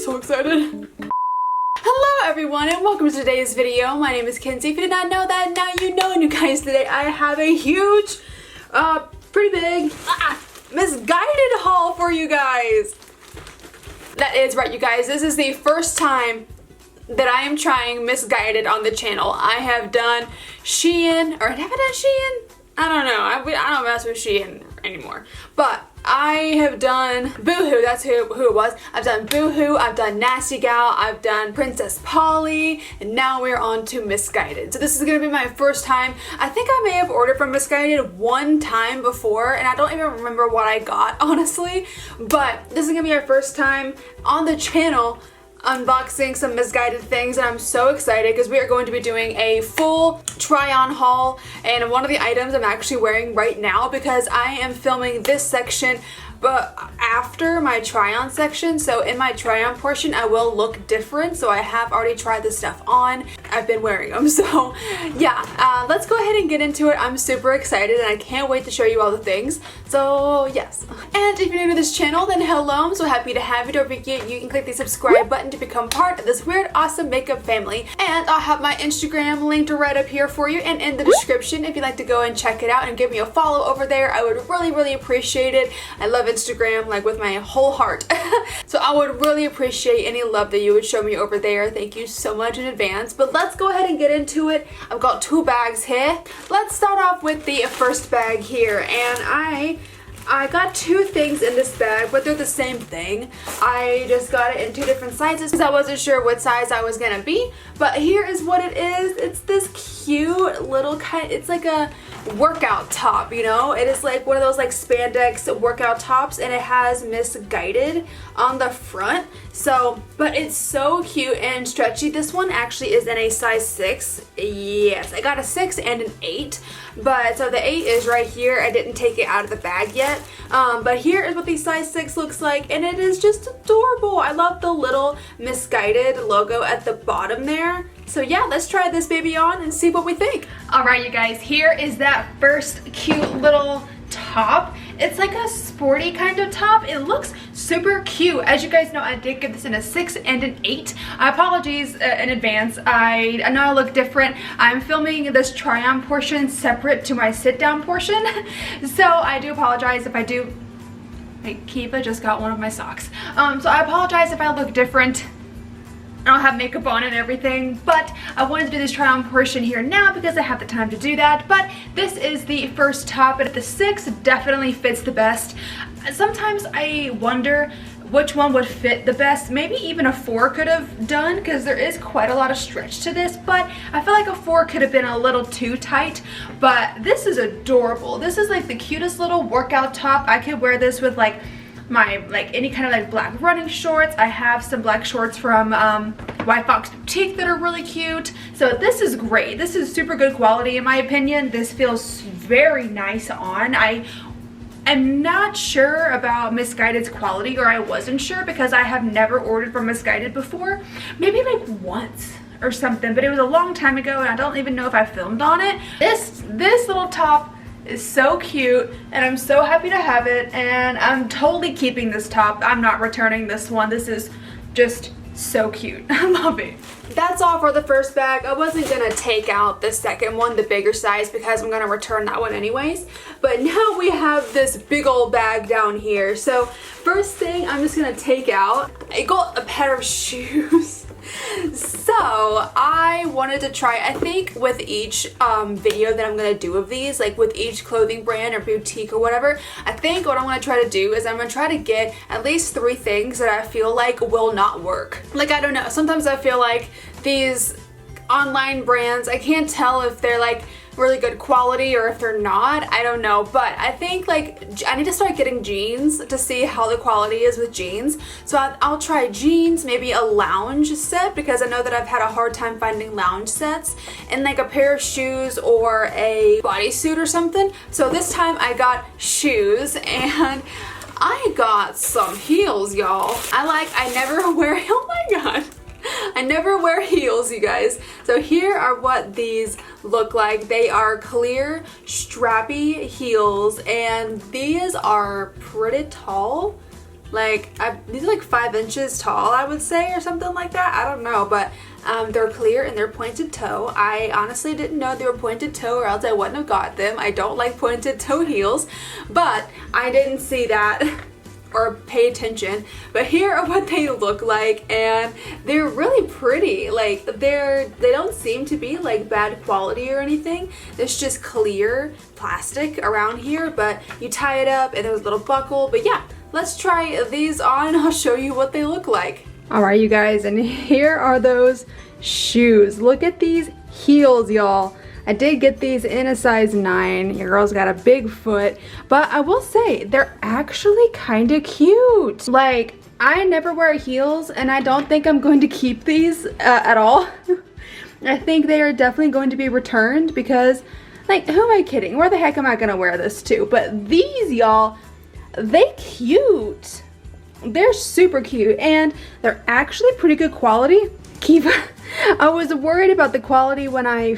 so excited. Hello everyone and welcome to today's video. My name is Kenzie. If you did not know that, now you know. And you guys, today I have a huge, pretty big, MISSGUIDED haul for you guys. That is right, you guys. This is the first time that I am trying MISSGUIDED on the channel. I have done Shein, or have I done Shein? I don't know. I don't mess with Shein anymore. But I have done Boohoo, that's who it was. I've done Boohoo, I've done Nasty Gal, I've done Princess Polly, and now we're on to MISSGUIDED. So this is gonna be my first time. I think I may have ordered from MISSGUIDED one time before, and I don't even remember what I got, honestly. But this is gonna be our first time on the channel unboxing some MISSGUIDED things, and I'm so excited because we are going to be doing a full try-on haul. And one of the items I'm actually wearing right now, because I am filming this section but after my try-on section, so in my try-on portion I will look different. So I have already tried this stuff on. I've been wearing them, so yeah, let's go ahead and get into it. I'm super excited and I can't wait to show you all the things. So yes, and if you're new to this channel, then hello, I'm so happy to have you. Don't forget you can click the subscribe button to become part of this weird awesome makeup family, and I'll have my Instagram linked right up here for you and in the description if you'd like to go and check it out and give me a follow over there. I would really appreciate it. I love Instagram like with my whole heart. So I would really appreciate any love that you would show me over there. Thank you so much in advance. But let's go ahead and get into it. I've got two bags here. Let's start off with the first bag here, and I got two things in this bag, but they're the same thing. I just got it in two different sizes because I wasn't sure what size I was gonna be. But here is what it is. It's this cute little it's like a workout top, you know? It is like one of those like spandex workout tops, and it has MISSGUIDED on the front. So, but it's so cute and stretchy. This one actually is in a size 6. Yes, I got a 6 and an 8. But so the 8 is right here. I didn't take it out of the bag yet. But here is what the size 6 looks like, and it is just adorable. I love the little MISSGUIDED logo at the bottom there. So yeah, let's try this baby on and see what we think. All right, you guys, here is that first cute little top. It's like a sporty kind of top. It looks super cute. As you guys know, I did get this in a 6 and an 8. Apologies in advance. I know I look different. I'm filming this try-on portion separate to my sit-down portion. So I do apologize if I do. Hey, Kiva just got one of my socks. So I apologize if I look different. I don't have makeup on and everything, but I wanted to do this try on portion here now because I have the time to do that. But this is the first top, and the 6 definitely fits the best. Sometimes I wonder which one would fit the best. Maybe even a 4 could have done, because there is quite a lot of stretch to this, but I feel like a 4 could have been a little too tight. But this is adorable. This is like the cutest little workout top. I could wear this with like my any kind of like black running shorts. I have some black shorts from White Fox Boutique that are really cute. So this is great. This is super good quality in my opinion. This feels very nice on. I am not sure about MISSGUIDED's quality, or I wasn't sure because I have never ordered from MISSGUIDED before. Maybe like once or something, but it was a long time ago and I don't even know if I filmed on it. This little top is so cute, and I'm so happy to have it, and I'm totally keeping this top. I'm not returning this one. This is just so cute. I love it. That's all for the first bag. I wasn't gonna take out the second one, the bigger size, because I'm gonna return that one anyways. But now we have this big old bag down here. So first thing I'm just gonna take out, I got a pair of shoes. So I wanted to try, I think with each video that I'm gonna do of these, like with each clothing brand or boutique or whatever, I think what I'm gonna try to do is I'm gonna try to get at least 3 things that I feel like will not work. Like, I don't know, sometimes I feel like these online brands, I can't tell if they're like really good quality or if they're not. I don't know, but I think like I need to start getting jeans to see how the quality is with jeans. So I'll try jeans, maybe a lounge set, because I know that I've had a hard time finding lounge sets, and like a pair of shoes or a bodysuit or something. So this time I got shoes, and I got some heels, y'all. I never wear, oh my god, I never wear heels, you guys. So here are what these look like. They are clear, strappy heels, and these are pretty tall. Like, these are like 5 inches tall, I would say, or something like that. I don't know, but they're clear and they're pointed toe. I honestly didn't know they were pointed toe, or else I wouldn't have got them. I don't like pointed toe heels, but I didn't see that or pay attention. But here are what they look like, and they're really pretty. Like, they don't seem to be like bad quality or anything. It's just clear plastic around here, but you tie it up and there's a little buckle. But yeah, let's try these on and I'll show you what they look like. Alright, you guys, and here are those shoes. Look at these heels, y'all. I did get these in a size 9. Your girl's got a big foot, but I will say they're actually kind of cute. Like, I never wear heels and I don't think I'm going to keep these at all. I think they are definitely going to be returned because, like, who am I kidding? Where the heck am I gonna wear this to? But these, y'all, they cute. They're super cute and they're actually pretty good quality. I was worried about the quality when I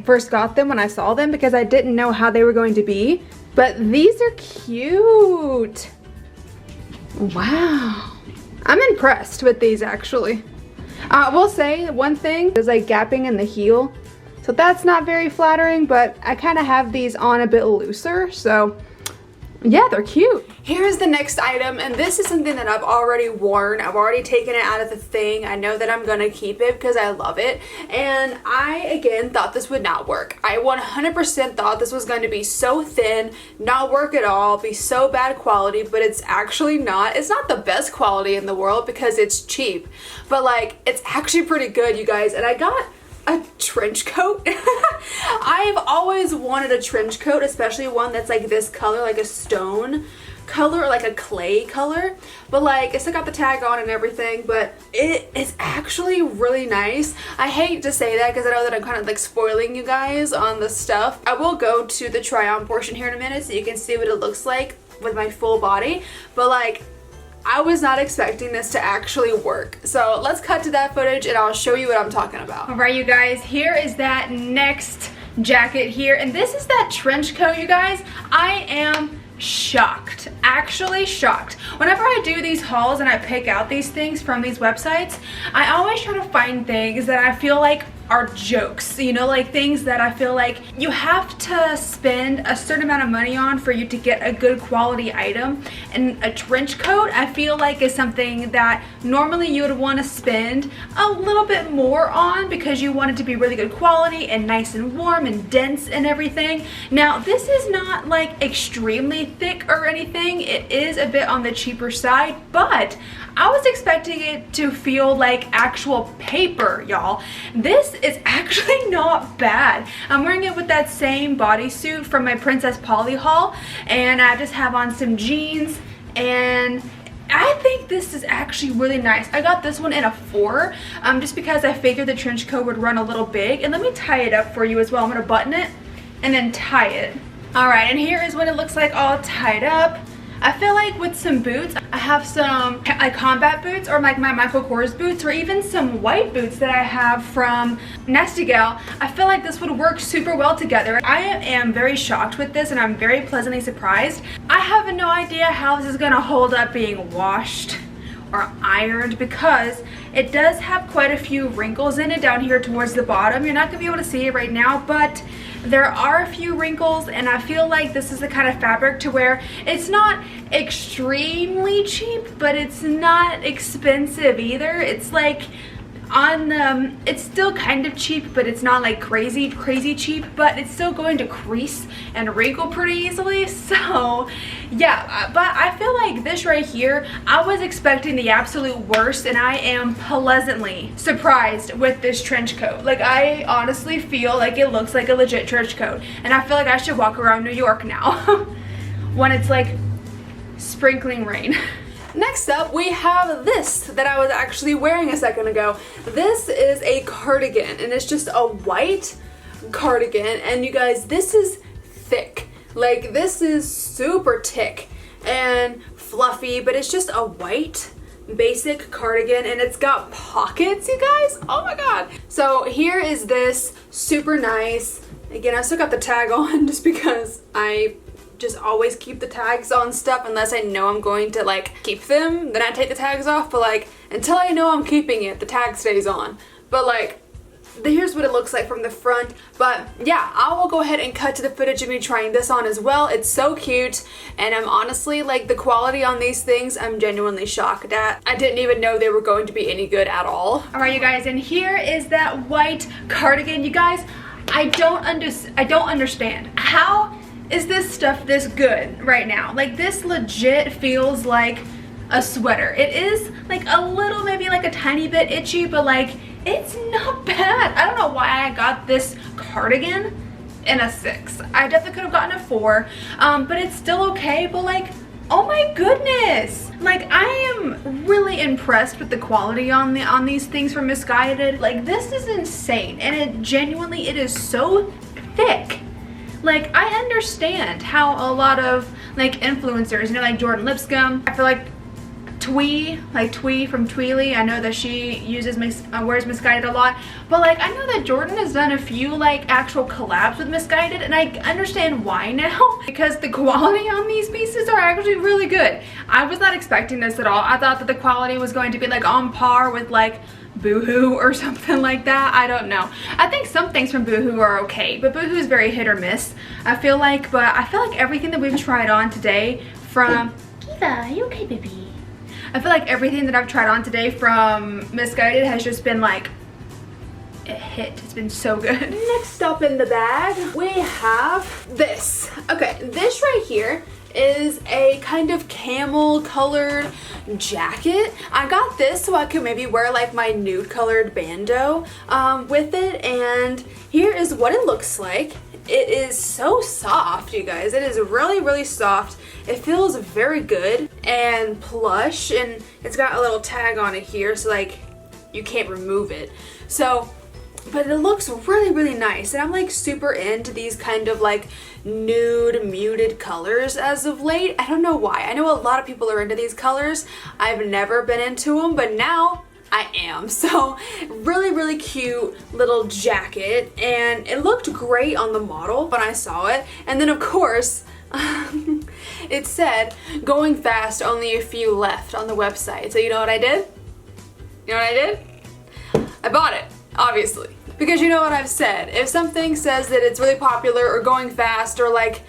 first got them, when I saw them, because I didn't know how they were going to be. But these are cute. Wow. I'm impressed with these, actually. I will say one thing, there's like gapping in the heel. So that's not very flattering, but I kind of have these on a bit looser, so yeah, they're cute. Here's the next item, and this is something that I've already worn. I've already taken it out of the thing. I know that I'm gonna keep it because I love it. And I, again, thought this would not work. I 100% thought this was going to be so thin, not work at all, be so bad quality, but it's actually not. It's not the best quality in the world because it's cheap, but like, it's actually pretty good, you guys. And I got a trench coat. I've always wanted a trench coat, especially one that's like this color, like a stone color, like a clay color. But like, I still got the tag on and everything, but it is actually really nice. I hate to say that because I know that I'm kind of like spoiling you guys on the stuff. I will go to the try on portion here in a minute so you can see what it looks like with my full body. But like, I was not expecting this to actually work. So let's cut to that footage and I'll show you what I'm talking about. All right, you guys, here is that next jacket here. And this is that trench coat, you guys. I am shocked, actually shocked. Whenever I do these hauls and I pick out these things from these websites, I always try to find things that I feel like are jokes, you know, like things that I feel like you have to spend a certain amount of money on for you to get a good quality item. And a trench coat, I feel like, is something that normally you would want to spend a little bit more on because you want it to be really good quality and nice and warm and dense and everything. Now, this is not like extremely thick or anything. It is a bit on the cheaper side, but I was expecting it to feel like actual paper, y'all. This is actually not bad. I'm wearing it with that same bodysuit from my Princess Polly haul, and I just have on some jeans, and I think this is actually really nice. I got this one in a 4, just because I figured the trench coat would run a little big. And let me tie it up for you as well. I'm gonna button it and then tie it. All right, and here is what it looks like all tied up. I feel like with some boots, I have some like combat boots or like my Michael Kors boots, or even some white boots that I have from Nasty Gal. I feel like this would work super well together. I am very shocked with this and I'm very pleasantly surprised. I have no idea how this is gonna hold up being washed or ironed because it does have quite a few wrinkles in it down here towards the bottom. You're not gonna be able to see it right now, but there are a few wrinkles, and I feel like this is the kind of fabric to where it's not extremely cheap, but it's not expensive either. It's like on the, it's still kind of cheap, but it's not like crazy cheap, but it's still going to crease and wrinkle pretty easily. So yeah, but I feel like this right here, I was expecting the absolute worst, and I am pleasantly surprised with this trench coat. Like, I honestly feel like it looks like a legit trench coat, and I feel like I should walk around New York now when it's like sprinkling rain. Next up, we have this that I was actually wearing a second ago. This is a cardigan, and it's just a white cardigan, and you guys, this is thick. Like, this is super thick and fluffy, but it's just a white basic cardigan, and it's got pockets, you guys. Oh my god. So here is this, super nice. Again, I still got the tag on just because I just always keep the tags on stuff unless I know I'm going to like keep them, then I take the tags off, but like until I know I'm keeping it, the tag stays on. But like, here's what it looks like from the front. But yeah, I will go ahead and cut to the footage of me trying this on as well. It's so cute, and I'm honestly, like, the quality on these things, I'm genuinely shocked at. I didn't even know they were going to be any good at all. Alright you guys, and here is that white cardigan. You guys, I don't understand. How is this stuff this good right now? Like, this legit feels like a sweater. It is like a little, maybe like a tiny bit itchy, but like it's not bad. I don't know why I got this cardigan in a 6. I definitely could have gotten a 4, but it's still okay. But like, oh my goodness, like I am really impressed with the quality on these things from MISSGUIDED. Like, this is insane, and it is so thick. Like, I understand how a lot of like influencers, you know, like Jordan Lipscomb, I feel like Twee from Tweely, I know that she uses wears MISSGUIDED a lot, but like I know that Jordan has done a few like actual collabs with MISSGUIDED, and I understand why now, because the quality on these pieces are actually really good. I was not expecting this at all. I thought that the quality was going to be like on par with like Boohoo or something like that. I don't know. I think some things from Boohoo are okay, but Boohoo is very hit or miss, I feel like. But I feel like everything that we've tried on today from Kiva, are you okay, baby? I feel like everything that I've tried on today from MISSGUIDED has just been like a hit. It's been so good. Next up in the bag, we have this. Okay, this right here is a kind of camel colored jacket. I got this so I could maybe wear like my nude colored bandeau with it, and here is what it looks like. It is so soft, you guys. It is really, really soft. It feels very good and plush, and it's got a little tag on it here, so like you can't remove it. So, but it looks really, really nice, and I'm like super into these kind of like nude muted colors as of late. I don't know why. I know a lot of people are into these colors. I've never been into them, but now I am. So really, really cute little jacket, and it looked great on the model when I saw it. And then of course it said going fast, only a few left on the website. So you know what I did? You know what I did? I bought it, obviously, because you know what I've said. If something says that it's really popular or going fast or like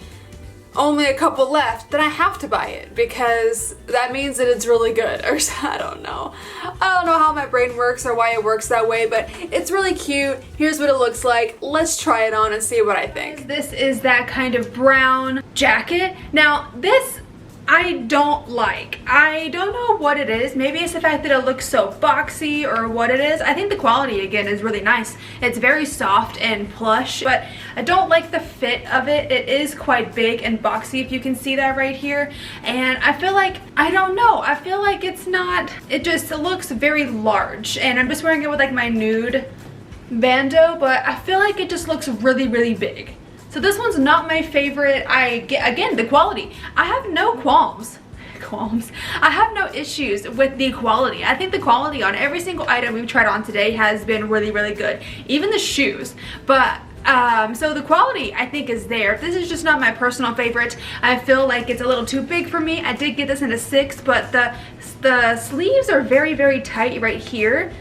only a couple left, then I have to buy it, because that means that it's really good. Or I don't know. I don't know how my brain works or why it works that way, but it's really cute. Here's what it looks like. Let's try it on and see what I think. This is that kind of brown jacket. Now this I don't like. I don't know what it is. Maybe it's the fact that it looks so boxy or what it is. I think the quality again is really nice. It's very soft and plush, but I don't like the fit of it. It is quite big and boxy, if you can see that right here. And I feel like, I don't know, I feel like it's not, it just looks very large. And I'm just wearing it with like my nude bandeau, but I feel like it just looks really, really big. So this one's not my favorite. Again, the quality. I have no qualms. I have no issues with the quality. I think the quality on every single item we've tried on today has been really, really good. Even the shoes. But so the quality I think is there. This is just not my personal favorite. I feel like it's a little too big for me. I did get this in a 6, but the sleeves are very, very tight right here.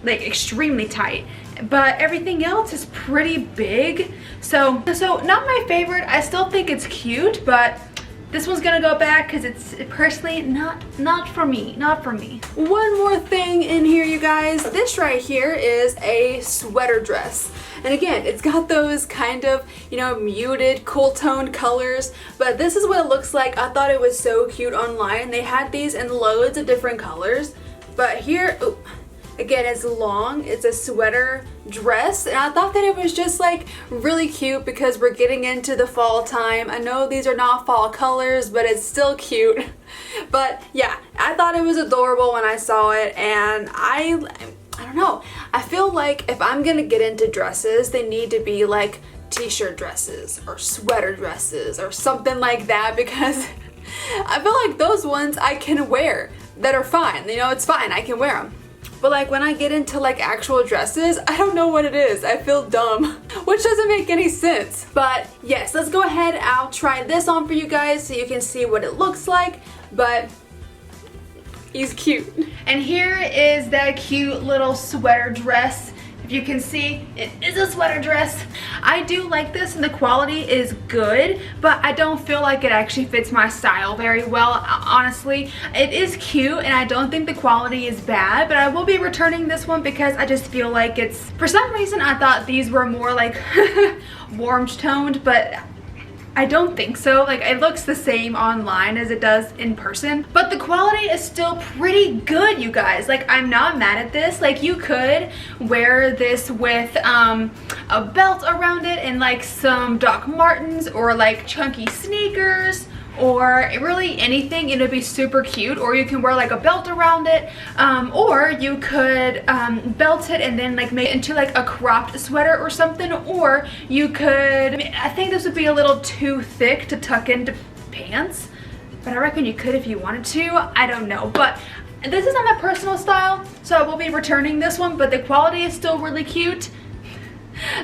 Like extremely tight. But everything else is pretty big, so not my favorite. I still think it's cute, but this one's gonna go back because it's personally not for me. One more thing in here, you guys. This right here is a sweater dress, and again, it's got those kind of, you know, muted, cool toned colors, but this is what it looks like. I thought it was so cute online. They had these in loads of different colors, but here, ooh, again, it's long, it's a sweater dress, and I thought that it was just like really cute because we're getting into the fall time. I know these are not fall colors, but it's still cute. But yeah, I thought it was adorable when I saw it, and I don't know. I feel like if I'm gonna get into dresses, they need to be like t-shirt dresses or sweater dresses or something like that, because I feel like those ones I can wear that are fine. You know, it's fine, I can wear them. But like when I get into like actual dresses, I don't know what it is. I feel dumb, which doesn't make any sense. But yes, let's go ahead. I'll try this on for you guys so you can see what it looks like. But he's cute. And here is that cute little sweater dress. If you can see, it is a sweater dress. I do like this and the quality is good, but I don't feel like it actually fits my style very well, honestly. It is cute and I don't think the quality is bad, but I will be returning this one because I just feel like it's, for some reason I thought these were more like warm toned, but I don't think so. Like it looks the same online as it does in person, but the quality is still pretty good, you guys. Like I'm not mad at this. Like you could wear this with a belt around it and like some Doc Martens or like chunky sneakers or really anything. It would be super cute. Or you can wear like a belt around it, or you could belt it and then like make it into like a cropped sweater or something. Or you could, I think this would be a little too thick to tuck into pants, but I reckon you could if you wanted to. I don't know, but this is not my personal style, so I will be returning this one, but the quality is still really cute.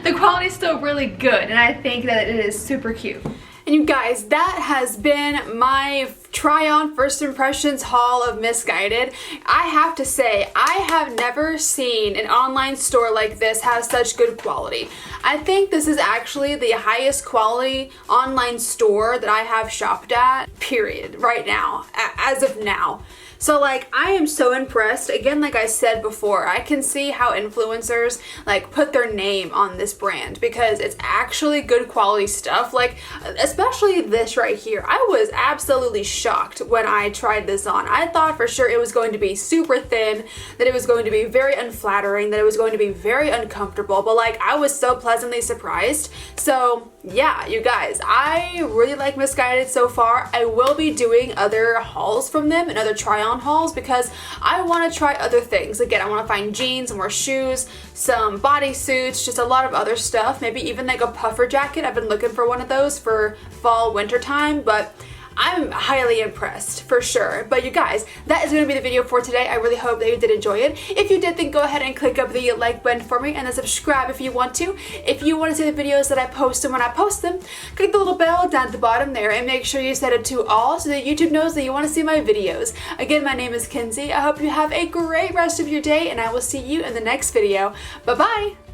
The quality is still really good, and I think that it is super cute. And you guys, that has been my try on first impressions haul of MISSGUIDED. I have to say, I have never seen an online store like this have such good quality. I think this is actually the highest quality online store that I have shopped at, period, right now, as of now. So like I am so impressed. Again, like I said before, I can see how influencers like put their name on this brand because it's actually good quality stuff. Like especially this right here. I was absolutely shocked when I tried this on. I thought for sure it was going to be super thin, that it was going to be very unflattering, that it was going to be very uncomfortable, but like I was so pleasantly surprised. So yeah, you guys, I really like MISSGUIDED so far. I will be doing other hauls from them and other try-on hauls because I want to try other things. Again, I want to find jeans, more shoes, some bodysuits, just a lot of other stuff. Maybe even like a puffer jacket. I've been looking for one of those for fall, winter time, but I'm highly impressed for sure. But you guys, that is going to be the video for today. I really hope that you did enjoy it. If you did, then go ahead and click up the like button for me and then subscribe if you want to. If you want to see the videos that I post and when I post them, click the little bell down at the bottom there and make sure you set it to all so that YouTube knows that you want to see my videos. Again, my name is Kenzie. I hope you have a great rest of your day and I will see you in the next video. Bye-bye!